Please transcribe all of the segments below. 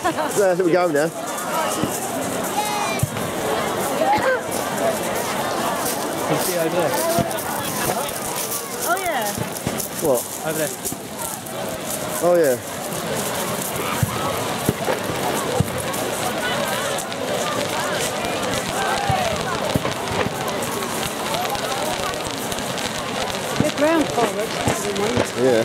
That's where we go now. Can you see over there? Oh yeah. What? Over there. Oh yeah. They're ground fireworks. Yeah.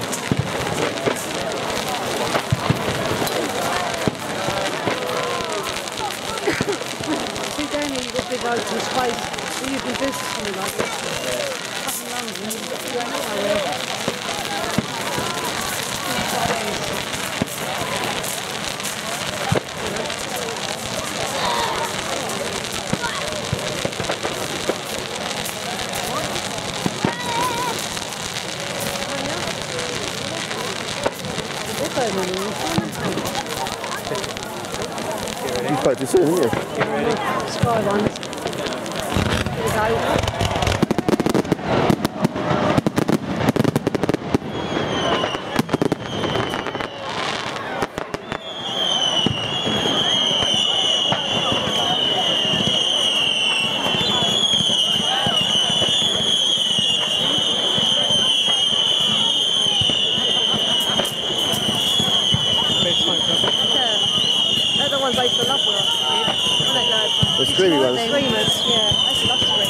See down here you've got big open space. You can do something like this. Up in London, you've got to go anywhere. You spoke too soon, didn't you? Get ready. Sky one. Here we go. The screaming ones. Screamers, yeah. I used to love screamers.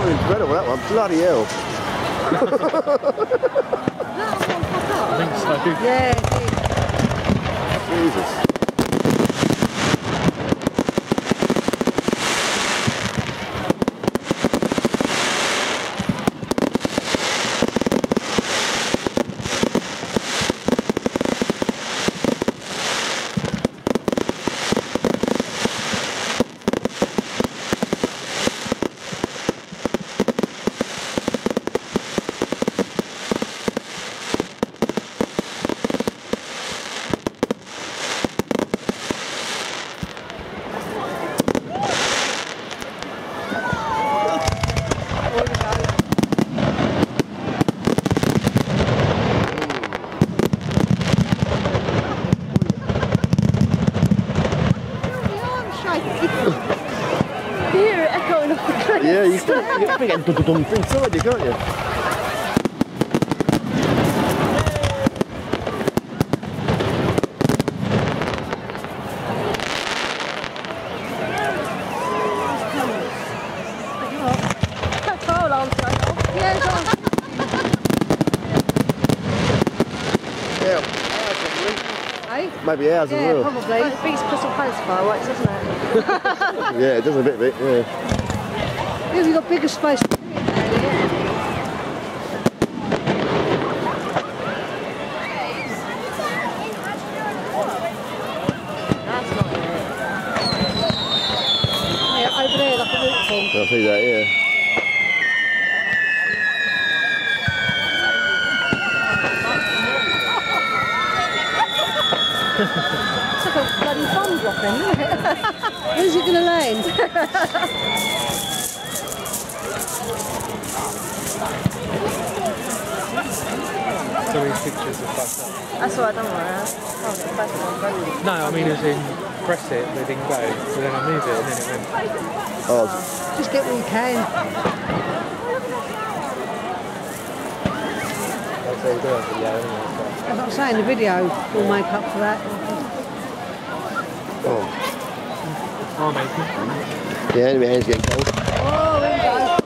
Incredible that one, bloody hell. I think so. Yeah, Jesus. hear it echoing off the cliff. Yeah, you can get dum-dum inside you, can't you? Maybe ours as well. Yeah, probably. It beats Crystal Palace fireworks, doesn't it? Yeah, it does a bit, yeah. Yeah, we've got bigger space. It's like a bloody bomb dropping, isn't it? Where's it going to land? So these pictures are fucked up. That's all right, don't worry. No, I mean as in press it, they didn't go. So then I move it and then it went. Oh, Just get what you can. That's all good, but yeah, anyway. That's what I'm saying, the video will make up for that. oh. I'll make it. Yeah, my hand's getting cold. Oh, there we go.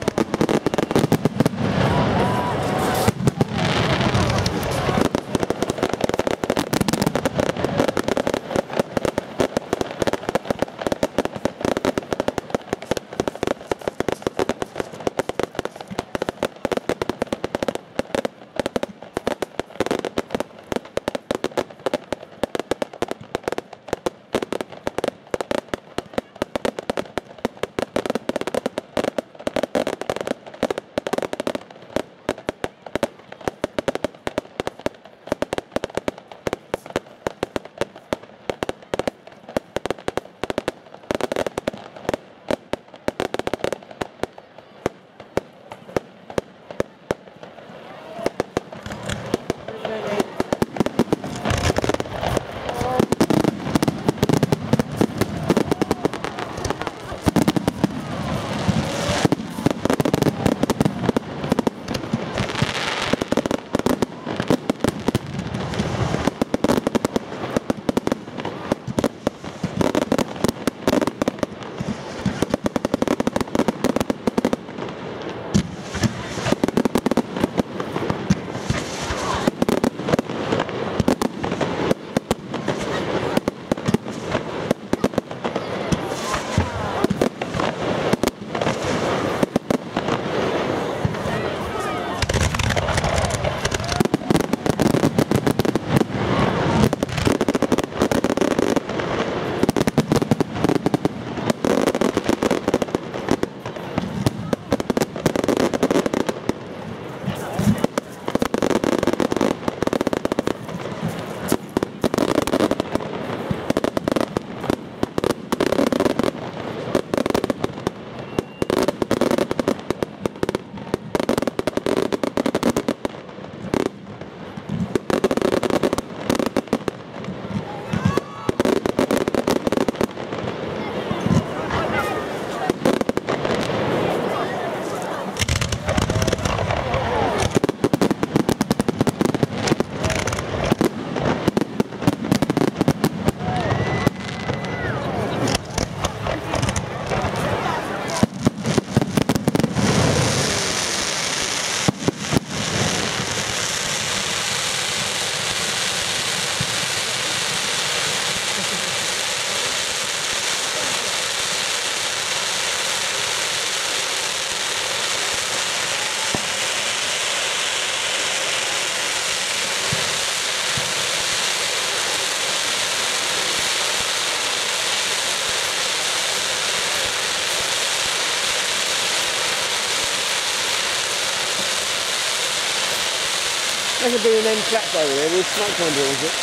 That could be an end tracks over there with smoke underneath it.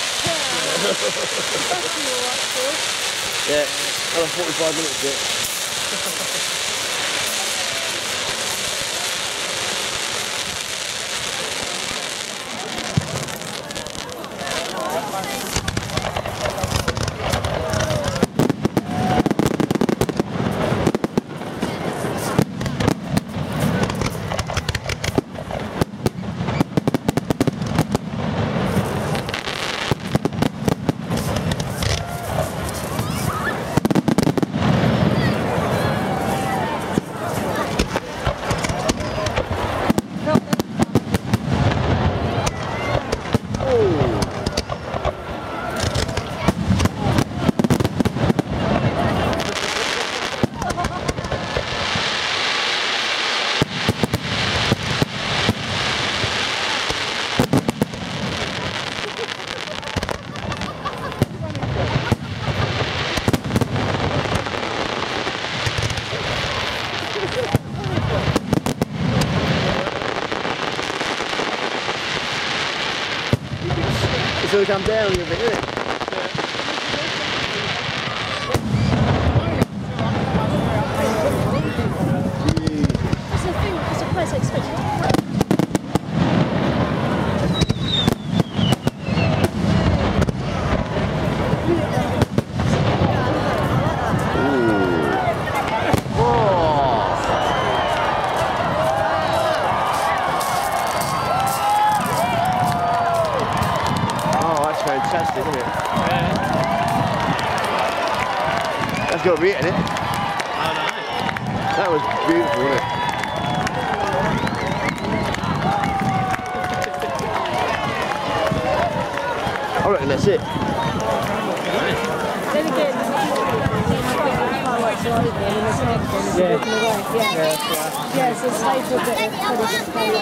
Yeah, another 45 minutes yet. So come down a little bit, isn't it? Yeah. Where's it expected? Fantastic, isn't it? Yeah. That's got to be it, isn't it? I don't know. That was beautiful, wasn't it? I reckon that's it. Then again, fireworks are over and there's an egg then, it's walking away. Yeah, so stay for a bit of